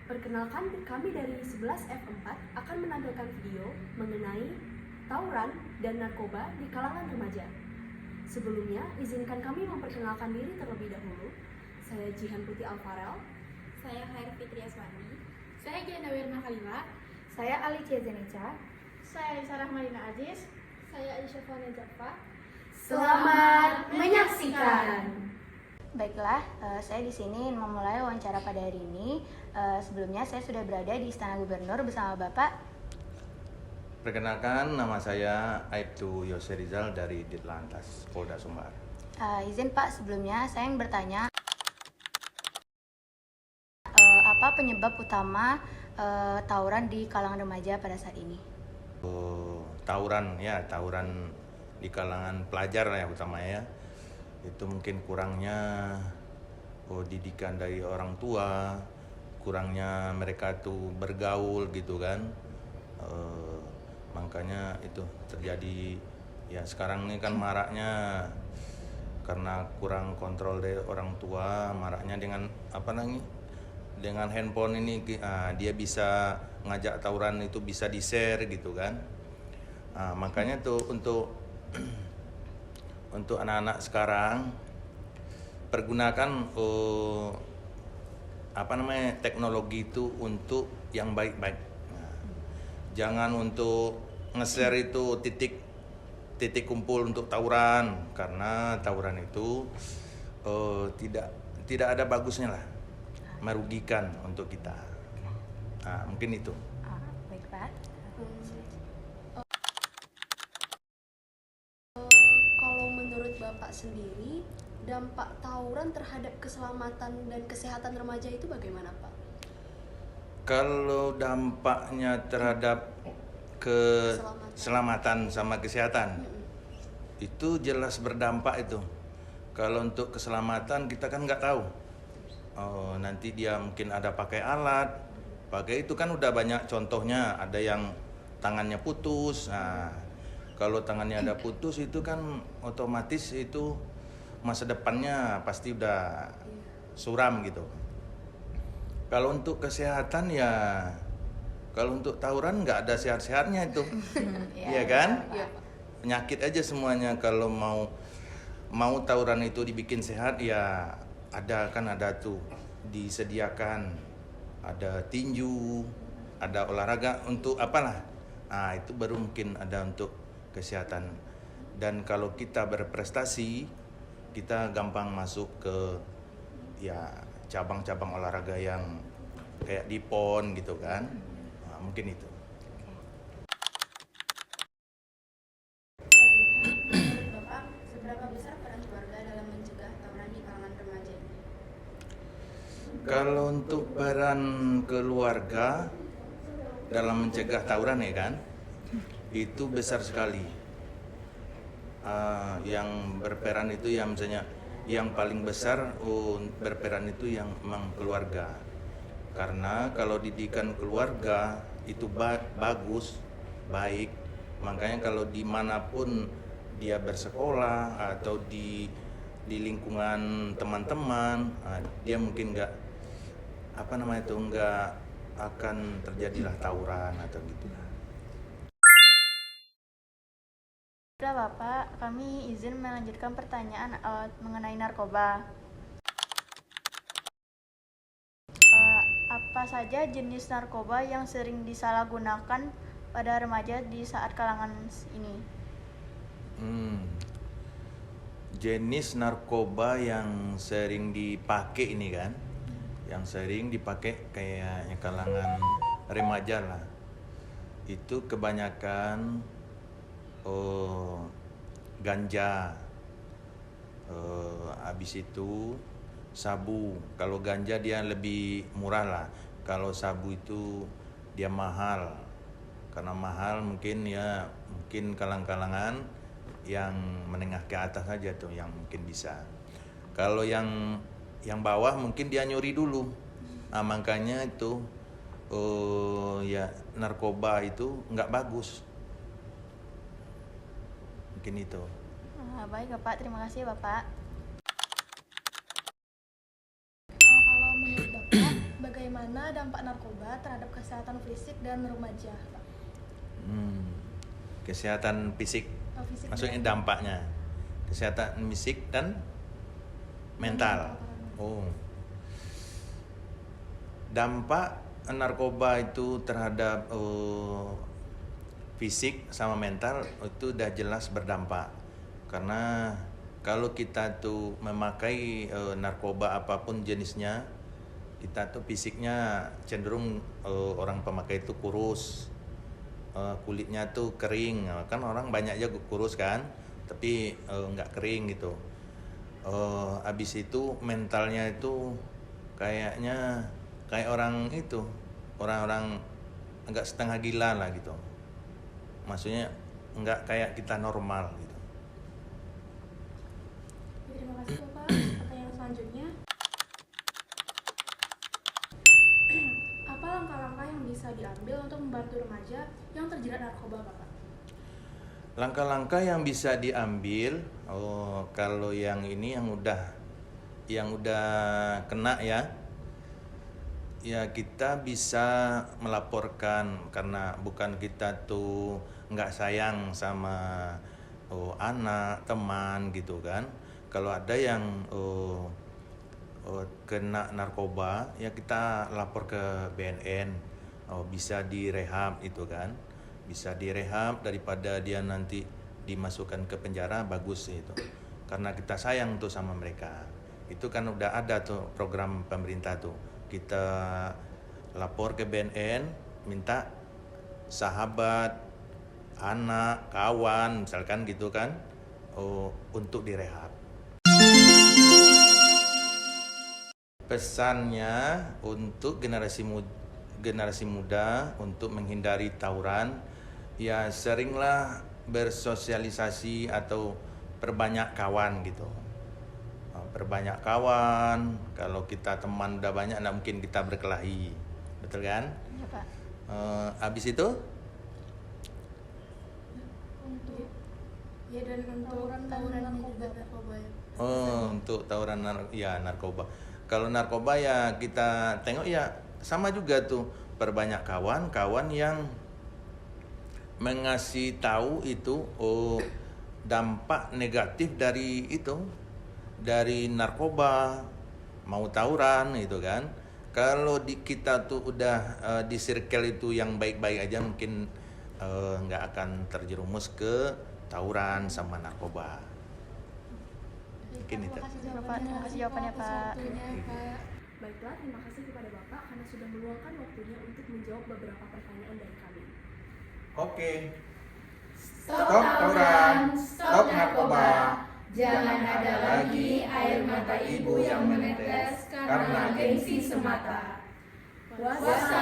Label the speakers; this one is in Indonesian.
Speaker 1: Perkenalkan, kami dari 11F4 akan menampilkan video mengenai tawuran dan narkoba di kalangan remaja. Sebelumnya, izinkan kami memperkenalkan diri terlebih dahulu. Saya Jihan Putih Alfarel.
Speaker 2: Saya Khair Fitri Aswani.
Speaker 3: Saya Jana Wirma Kalila.
Speaker 4: Saya Ali Cezenica.
Speaker 3: Saya Sarah Marina Aziz.
Speaker 2: Saya Aisyah Fania Jaffa.
Speaker 1: Selamat menyaksikan.
Speaker 4: Baiklah, saya di sini memulai wawancara pada hari ini. Sebelumnya saya sudah berada di Istana Gubernur bersama Bapak.
Speaker 5: Perkenalkan, nama saya Aibtu Yose Rizal dari Ditlantas Polda Sumbar.
Speaker 4: Izin Pak, sebelumnya saya ingin bertanya, apa penyebab utama tawuran di kalangan remaja pada saat ini?
Speaker 5: Tawuran di kalangan pelajar ya utamanya. Itu mungkin kurangnya didikan dari orang tua, kurangnya mereka tuh bergaul gitu kan. Makanya itu terjadi ya sekarang ini kan maraknya karena kurang kontrol dari orang tua, maraknya dengan dengan handphone ini dia bisa ngajak tawuran itu bisa di-share gitu kan. Makanya tuh untuk anak-anak sekarang pergunakan teknologi itu untuk yang baik-baik. Jangan untuk nge-share itu titik kumpul untuk tawuran, karena tawuran itu tidak ada bagusnya lah, merugikan untuk kita. Mungkin itu.
Speaker 4: Baik Pak.
Speaker 1: Kalau menurut Bapak sendiri, dampak tawuran terhadap keselamatan dan kesehatan remaja itu bagaimana, Pak?
Speaker 5: Kalau dampaknya terhadap keselamatan sama kesehatan, itu jelas berdampak itu. Kalau untuk keselamatan kita kan nggak tahu. Nanti dia mungkin ada pakai alat, pakai itu kan udah banyak contohnya. Ada yang tangannya putus. Kalau tangannya ada putus itu kan otomatis itu masa depannya pasti udah suram gitu. Kalau untuk kesehatan ya, kalau untuk tawuran nggak ada sehat-sehatnya itu, iya kan?
Speaker 1: Iya, Pak.
Speaker 5: Penyakit aja semuanya. Kalau mau tawuran itu dibikin sehat ya ada tuh disediakan, ada tinju, ada olahraga untuk apalah. Itu baru mungkin ada untuk kesehatan. Dan kalau kita berprestasi, kita gampang masuk ke ya cabang-cabang olahraga yang kayak di PON gitu kan. Mungkin itu.
Speaker 2: Menurut Bapak, seberapa besar peran keluarga dalam mencegah tawuran di kalangan remaja ini?
Speaker 5: Kalau untuk peran keluarga dalam mencegah tawuran ya kan, itu besar sekali. Yang berperan itu yang misalnya yang paling besar berperan itu yang memang keluarga. Karena kalau didikan keluarga itu bagus, baik. Makanya kalau dimanapun dia bersekolah atau di lingkungan teman-teman, dia mungkin nggak akan terjadilah tawuran atau gitu.
Speaker 4: Baiklah Bapak, kami izin melanjutkan pertanyaan mengenai narkoba. Apa saja jenis narkoba yang sering disalahgunakan pada remaja di saat kalangan ini?
Speaker 5: Jenis narkoba yang sering dipakai ini kan, yang sering dipakai kayaknya kalangan remaja lah, itu kebanyakan ganja, habis itu sabu. Kalau ganja dia lebih murah lah, kalau sabu itu dia mahal. Karena mahal mungkin kalangan yang menengah ke atas saja tuh yang mungkin bisa. Kalau yang bawah mungkin dia nyuri dulu. Makanya itu narkoba itu nggak bagus. Mungkin itu.
Speaker 4: Baik Bapak, terima kasih Bapak.
Speaker 2: Kalau menurut Bapak, bagaimana
Speaker 6: bagaimana dampak narkoba terhadap kesehatan fisik dan remaja, Pak?
Speaker 5: Kesehatan fisik,
Speaker 6: Fisik
Speaker 5: maksudnya
Speaker 6: dan-
Speaker 5: dampaknya kesehatan fisik dan mental. Oh, dampak narkoba itu terhadap fisik sama mental itu udah jelas berdampak. Karena kalau kita tuh memakai narkoba apapun jenisnya, kita tuh fisiknya cenderung orang pemakai itu kurus, kulitnya tuh kering. Kan orang banyak aja kurus kan, tapi nggak kering gitu. Habis itu mentalnya itu kayaknya kayak orang itu, orang-orang agak setengah gila lah gitu. Maksudnya nggak kayak kita normal gitu.
Speaker 3: Terima kasih Bapak. Pertanyaan selanjutnya. Apa langkah-langkah yang bisa diambil untuk membantu remaja yang terjerat narkoba, Bapak?
Speaker 5: Langkah-langkah yang bisa diambil, kalau yang ini yang udah kena ya kita bisa melaporkan, karena bukan kita tuh nggak sayang sama anak, teman gitu kan. Kalau ada yang kena narkoba ya kita lapor ke BNN, bisa direhab itu kan. Bisa direhab daripada dia nanti dimasukkan ke penjara, bagus itu. Karena kita sayang tuh sama mereka. Itu kan udah ada tuh program pemerintah tuh. Kita lapor ke BNN, minta sahabat, anak, kawan, misalkan gitu kan, untuk direhab. Pesannya untuk generasi muda untuk menghindari tawuran, ya seringlah bersosialisasi atau perbanyak kawan gitu. Perbanyak kawan, kalau kita teman udah banyak, nggak mungkin kita berkelahi, betul kan?
Speaker 4: Ya, Pak.
Speaker 5: Habis itu?
Speaker 3: Ya, dan untuk
Speaker 2: Tawurannya juga narkoba ya.
Speaker 5: Untuk tawuran narkoba. Kalau narkoba ya kita tengok ya sama juga tuh, perbanyak kawan yang mengasih tahu itu dampak negatif dari itu, dari narkoba, mau tawuran itu kan. Kalau kita tuh udah di circle itu yang baik-baik aja, mungkin nggak akan terjerumus ke tawuran sama narkoba. Mungkin itu.
Speaker 4: Bapak, terima kasih jawabannya, Pak.
Speaker 1: Baiklah, terima kasih kepada Bapak karena sudah meluangkan waktunya untuk menjawab beberapa pertanyaan dari kami.
Speaker 5: Oke.
Speaker 7: Stop tawuran, stop narkoba. Jangan ada lagi air mata ibu yang menetes karena gengsi semata. Wassalamualaikum